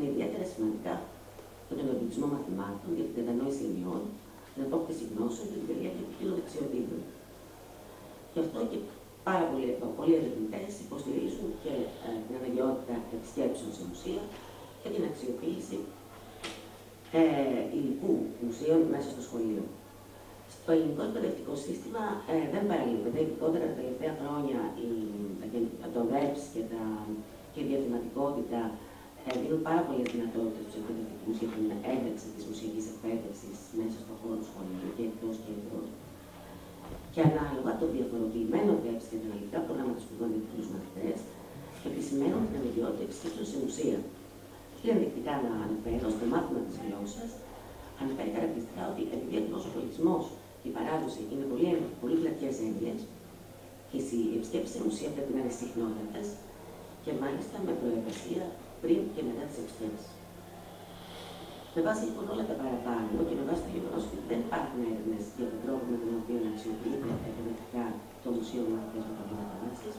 είναι ιδιαίτερα σημαντικά για τον εντοπισμό μαθημάτων, για την κατανόηση ενιών, την απόκτηση γνώσεων και την καλλιέργεια ποικίλων δεξιοτήτων. Γι' αυτό και πολλοί ερευνητές υποστηρίζουν και την αναγκαιότητα επισκέψεων σε μουσεία και την αξιοποίηση υλικού μουσείων μέσα στο σχολείο. Στο ελληνικό εκπαιδευτικό σύστημα δεν παραλείπεται, ειδικότερα τα τελευταία χρόνια το ΔΕΠΣ και η διαθεματικότητα δίνουν πάρα πολλές δυνατότητες στους εκπαιδευτικούς για την ένταξη της μουσικής εκπαίδευσης μέσα στον χώρο του σχολείου και εκτός και εντός. Και ανάλογα το διαφοροποιημένο ΔΕΠΣ και τα αναλυτικά προγράμματα σπουδών για τους μαθητές επισημαίνουν την αναγκαιότητα επισκέψεων σε μουσεία. Και ενδεικτικά να αναφέρω στο μάθημα της γλώσσας, αναφέρει χαρακτηριστικά ότι επειδή ακριβώς ο πολιτισμός και η παράδοση είναι πολύ πλατιές έννοιες, και οι επισκέψεις σε μουσεία πρέπει να είναι συχνότατες και μάλιστα με προεργασία πριν και μετά τις επισκέψεις. Με βάση λοιπόν όλα τα παραπάνω και με βάση το γεγονός ότι δεν υπάρχουν έρευνες για τον τρόπο με τον οποίο αξιοποιείται εκπαιδευτικά το Μουσείο Μαθητές Μεταβίβασης,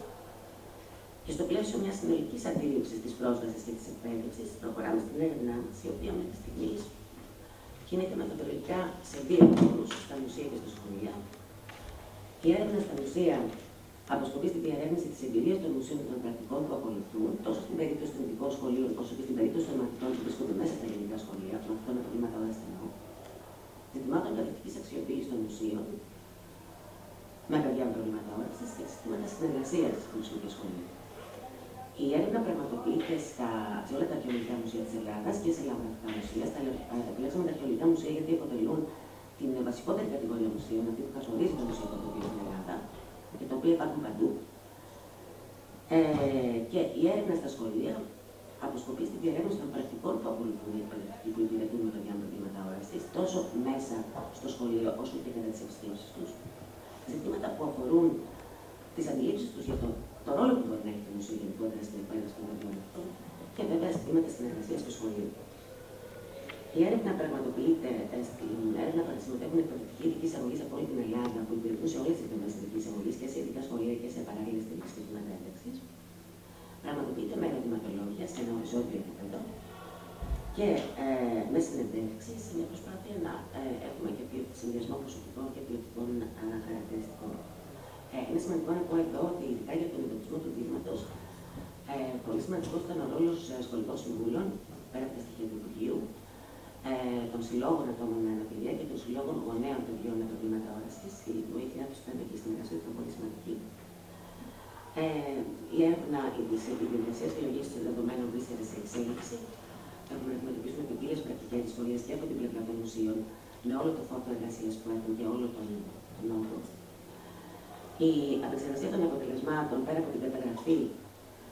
και στο πλαίσιο μιας συνολικής αντίληψης της πρόσβασης και της εκπαίδευσης, προχωράμε στην έρευνά μας, η οποία μέχρι στιγμής κινείται μεθοδολογικά σε δύο τόνους, στα μουσεία και στα σχολεία. Η έρευνα στα μουσεία αποσκοπεί στη διαρεύνηση της εμπειρίας των μουσείων και των πρακτικών που ακολουθούν, τόσο στην περίπτωση των ειδικών σχολείων, όσο και στην περίπτωση των μαθητών που βρίσκονται μέσα στα ελληνικά σχολεία, των μαθητών με προβλήματα όρασης, ζητημάτων καθηγητικής αξιοποίησης των μουσείων, με παιδιά με προβλήματα όρασης και συστήματα συνεργασίας των μουσείων και σχολείων. Η έρευνα πραγματοποιείται σε όλα τα αρχαιολογικά μουσεία της Ελλάδας και σε λαογραφικά μουσεία. Επιλέξαμε τα αρχαιολογικά μουσεία γιατί αποτελούν την βασικότερη κατηγορία μουσείων, αυτή που καθορίζει το μουσείο τοπίο στην Ελλάδα και τα οποία υπάρχουν παντού. Και η έρευνα στα σχολεία αποσκοπεί στη διερεύνηση των πρακτικών που ακολουθούν οι εκπαιδευτικοί που υπηρετούν με παιδιά με προβλήματα όρασης, τόσο μέσα στο σχολείο όσο και κατά τις επισκέψεις τους. Ζητήματα που αφορούν τις αντιλήψεις τους για το ρόλο που μπορεί να έχει το μουσείο γενικότερα στην εκπαίδευση των παιδιών αυτών και βέβαια ζητήματα συνεργασίας στο σχολείο. Η έρευνα πραγματοποιείται στην έρευνα που συμμετέχουν εκπαιδευτικοί ειδικοί εισαγωγής από όλη την Ελλάδα που υπηρετούν σε όλες τις δομές ειδικής εισαγωγής και σε ειδικά σχολεία και σε παράλληλες στήριξεις και ζητήματα ένταξης. Πραγματοποιείται με ερωτηματολόγια σε ένα οριζόντιο επίπεδο και με συνεντεύξεις, σε μια προσπάθεια να έχουμε και συνδυασμό προσωπικών και ποιοτικών χαρακτηριστικών. Είναι σημαντικό να πω εδώ ότι ειδικά για τον εντοπισμό του δείγματος, πολύ σημαντικός ήταν ο ρόλος σχολικών συμβούλων, πέρα από τα στοιχεία του Υπουργείου, των συλλόγων ατόμων με αναπηρία και των συλλόγων γονέων παιδιών με προβλήματα όρασης. Η βοήθειά τους ήταν και στην εργασία ήταν πολύ σημαντική. Η έρευνα της διαδικασίας συλλογής των δεδομένων βρίσκεται σε εξέλιξη. Έχουμε να αντιμετωπίσουμε ποικίλες πρακτικές δυσκολίες και από την πλευρά των μουσείων, με όλο το φόρτο εργασίας που έχουν και όλο τον όγκο. Η απεξεργασία των αποτελεσμάτων, πέρα από την καταγραφή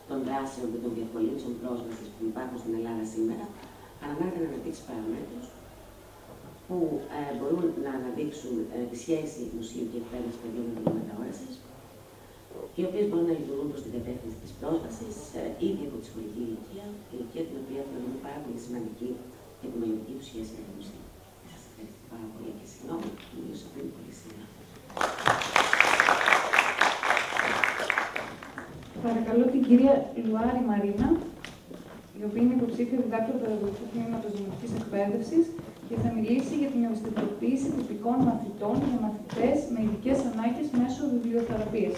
των δράσεων και των διευκολύνσεων πρόσβασης που υπάρχουν στην Ελλάδα σήμερα, αναμένεται να αναπτύξει παραμέτρους που μπορούν να αναδείξουν τη σχέση μουσείου και εκπαίδευση παιδιών με προβλήματα όρασης, οι οποίες μπορούν να λειτουργούν προς την κατεύθυνση της πρόσβασης ήδη από τη σχολική ηλικία, την οποία θεωρούμε πάρα πολύ σημαντική για τη μελλοντική του σχέση με το μουσείο. Σας ευχαριστώ πάρα πολύ και συγγνώμη που μιλούσα πριν πολύ σήμερα. Παρακαλώ την κυρία Λουάρη Μαρίνα, η οποία είναι υποψήφια διδάκτορα παιδαγωγικού τμήματος Δημοτικής Εκπαίδευσης και θα μιλήσει για την ευαισθητοποίηση τυπικών μαθητών για μαθητές με ειδικές ανάγκες μέσω βιβλιοθεραπείας.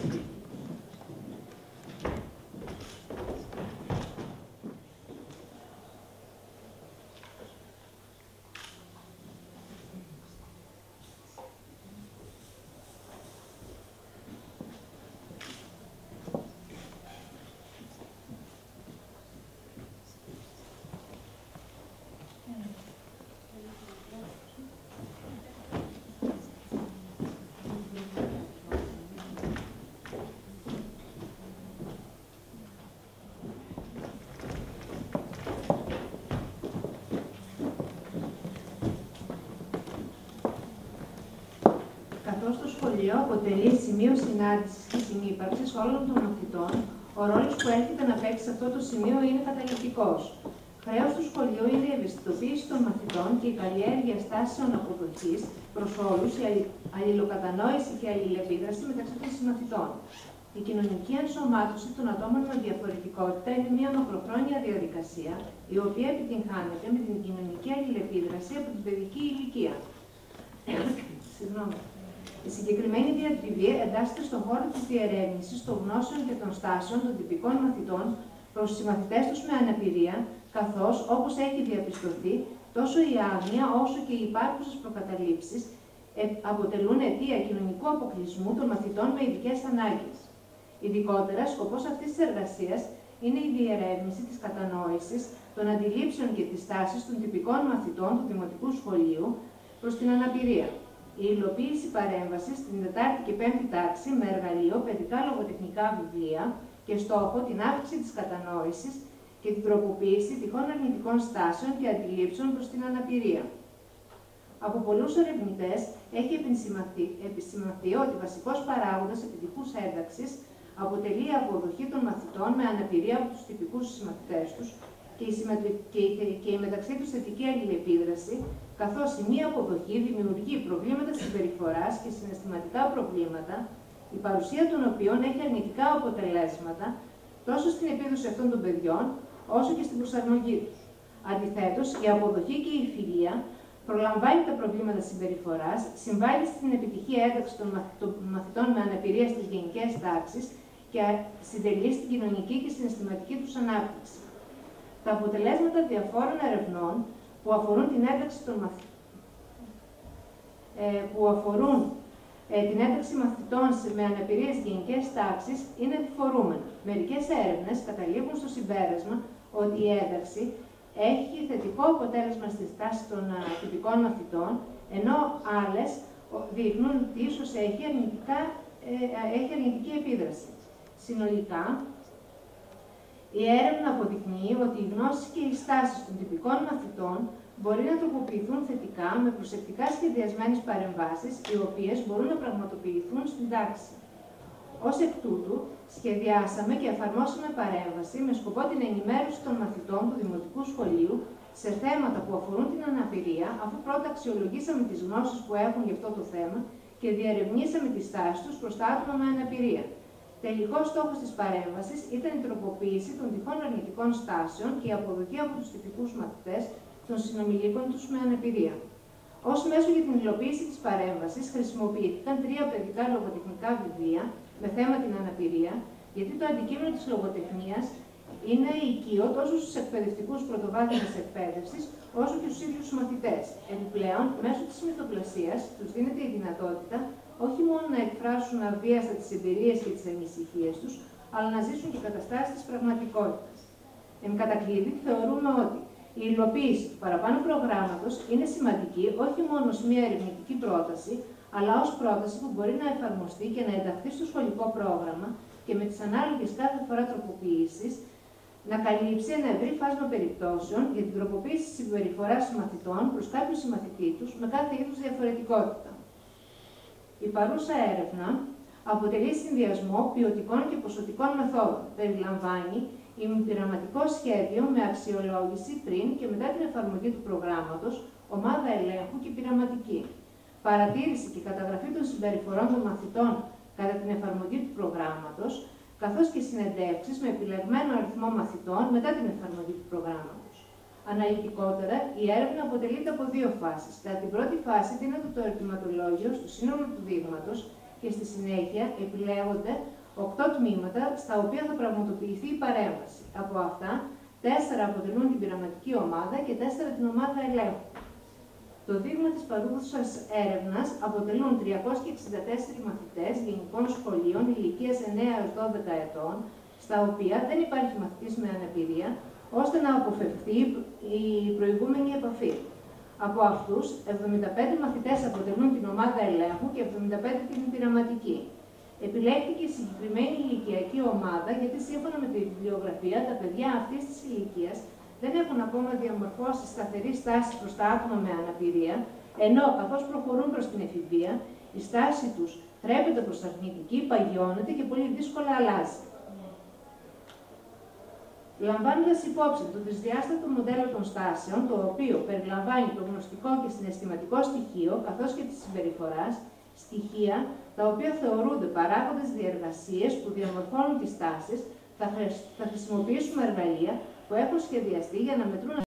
Καθώς το σχολείο αποτελεί σημείο συνάντησης και συνύπαρξης όλων των μαθητών, ο ρόλος που έρχεται να παίξει σε αυτό το σημείο είναι καταλυτικός. Χρέος του σχολείου είναι η ευαισθητοποίηση των μαθητών και η καλλιέργεια στάσεων αποδοχής προς όλους, η αλληλοκατανόηση και η αλληλεπίδραση μεταξύ των συμμαθητών. Η κοινωνική ενσωμάτωση των ατόμων με διαφορετικότητα είναι μια μακροχρόνια διαδικασία, η οποία επιτυγχάνεται με την κοινωνική αλληλεπίδραση από την παιδική ηλικία. Η συγκεκριμένη διατριβή εντάσσεται στον χώρο της διερεύνησης των γνώσεων και των στάσεων των τυπικών μαθητών προς τους συμμαθητές τους με αναπηρία, καθώς, όπως έχει διαπιστωθεί, τόσο η άγνοια όσο και οι υπάρχουσες προκαταλήψεις αποτελούν αιτία κοινωνικού αποκλεισμού των μαθητών με ειδικές ανάγκες. Ειδικότερα, σκοπός αυτής της εργασίας είναι η διερεύνηση της κατανόησης των αντιλήψεων και της τάσης των τυπικών μαθητών του Δημοτικού Σχολείου προς την αναπηρία. Η υλοποίηση παρέμβασης στην 4η και 5η τάξη με εργαλείο παιδικά λογοτεχνικά βιβλία και στόχο την αύξηση της κατανόησης και την τροποποίηση τυχόν αρνητικών στάσεων και αντιλήψεων προς την αναπηρία. Από πολλούς ερευνητές έχει επισημανθεί ότι βασικός παράγοντας επιτυχούς ένταξης αποτελεί η αποδοχή των μαθητών με αναπηρία από τους τυπικούς συμμαθητές τους και η μεταξύ τους θετική αλληλεπίδραση, καθώς η μη αποδοχή δημιουργεί προβλήματα συμπεριφοράς και συναισθηματικά προβλήματα, η παρουσία των οποίων έχει αρνητικά αποτελέσματα τόσο στην επίδοση αυτών των παιδιών, όσο και στην προσαρμογή τους. Αντιθέτως, η αποδοχή και η φιλία προλαμβάνει τα προβλήματα συμπεριφοράς, συμβάλλει στην επιτυχή ένταξη των μαθητών με αναπηρία στις γενικές τάξεις και συντελεί στην κοινωνική και συναισθηματική τους ανάπτυξη. Τα αποτελέσματα διαφόρων ερευνών που αφορούν την ένταξη των μαθητών με αναπηρία στις γενικές τάξεις είναι διφορούμενα. Μερικές έρευνες καταλήγουν στο συμπέρασμα ότι η ένταξη έχει θετικό αποτέλεσμα στη στάση των τυπικών μαθητών, ενώ άλλες δείχνουν ότι ίσως έχει αρνητική επίδραση. Συνολικά, η έρευνα αποδεικνύει ότι οι γνώσεις και οι στάσεις των τυπικών μαθητών μπορεί να τροποποιηθούν θετικά με προσεκτικά σχεδιασμένες παρεμβάσεις, οι οποίες μπορούν να πραγματοποιηθούν στην τάξη. Ως εκ τούτου, σχεδιάσαμε και εφαρμόσαμε παρέμβαση με σκοπό την ενημέρωση των μαθητών του Δημοτικού Σχολείου σε θέματα που αφορούν την αναπηρία, αφού πρώτα αξιολογήσαμε τις γνώσεις που έχουν για αυτό το θέμα και διερευνήσαμε τις τάσεις τους προς τα άτομα με αναπηρία. Τελικός στόχος της παρέμβασης ήταν η τροποποίηση των τυχόν αρνητικών στάσεων και η αποδοχή από τους τυπικούς μαθητές των συνομιλίκων τους με αναπηρία. Ως μέσο για την υλοποίηση της παρέμβασης χρησιμοποιήθηκαν 3 παιδικά λογοτεχνικά βιβλία με θέμα την αναπηρία, γιατί το αντικείμενο της λογοτεχνίας είναι οικείο τόσο στους εκπαιδευτικούς πρωτοβάθμιας εκπαίδευσης, όσο και στους ίδιους τους μαθητές. Επιπλέον, μέσω της μυθοπλασίας τους δίνεται η δυνατότητα όχι μόνο να εκφράσουν αβίαστα τις εμπειρίες και τις ανησυχίες τους, αλλά να ζήσουν και καταστάσεις της πραγματικότητας. Εν κατακλείδη, θεωρούμε ότι η υλοποίηση του παραπάνω προγράμματος είναι σημαντική όχι μόνο ως μια ερευνητική πρόταση, αλλά ως πρόταση που μπορεί να εφαρμοστεί και να ενταχθεί στο σχολικό πρόγραμμα και με τις ανάλογες κάθε φορά τροποποιήσεις να καλύψει ένα ευρύ φάσμα περιπτώσεων για την τροποποίηση της συμπεριφοράς των μαθητών προς κάποιον συμμαθητή τους με κάθε είδους διαφορετικότητα. Η παρούσα έρευνα αποτελεί συνδυασμό ποιοτικών και ποσοτικών μεθόδων. Περιλαμβάνει ημιπειραματικό σχέδιο με αξιολόγηση πριν και μετά την εφαρμογή του προγράμματος, ομάδα ελέγχου και πειραματική. Παρατήρηση και καταγραφή των συμπεριφορών των μαθητών κατά την εφαρμογή του προγράμματος, καθώς και συνεντεύξεις με επιλεγμένο αριθμό μαθητών μετά την εφαρμογή του προγράμματος. Αναλυτικότερα, η έρευνα αποτελείται από 2 φάσεις. Κατά την πρώτη φάση δίνεται το ερωτηματολόγιο στο σύνολο του δείγματος και στη συνέχεια επιλέγονται 8 τμήματα στα οποία θα πραγματοποιηθεί η παρέμβαση. Από αυτά, 4 αποτελούν την πειραματική ομάδα και 4 την ομάδα ελέγχου. Το δείγμα της παρούσας έρευνας αποτελούν 364 μαθητές γενικών σχολείων ηλικίας 9 έως 12 ετών, στα οποία δεν υπάρχει μαθητής με αναπηρία, ώστε να αποφευθεί η προηγούμενη επαφή. Από αυτούς, 75 μαθητές αποτελούν την ομάδα ελέγχου και 75 την πειραματική. Επιλέχθηκε η συγκεκριμένη ηλικιακή ομάδα γιατί σύμφωνα με τη βιβλιογραφία τα παιδιά αυτής της ηλικίας δεν έχουν ακόμα διαμορφώσει σταθερή στάση προς τα άτομα με αναπηρία, ενώ καθώς προχωρούν προς την εφηβεία, η στάση τους θρέπεται προς αρνητική, παγιώνεται και πολύ δύσκολα αλλάζει. Λαμβάνοντας υπόψη το τρισδιάστατο μοντέλο των στάσεων, το οποίο περιλαμβάνει το γνωστικό και συναισθηματικό στοιχείο, καθώς και της συμπεριφοράς, Στοιχεία τα οποία θεωρούνται παράγοντες διεργασίες που διαμορφώνουν τις τάσεις, θα χρησιμοποιήσουμε εργαλεία που έχουν σχεδιαστεί για να μετρούν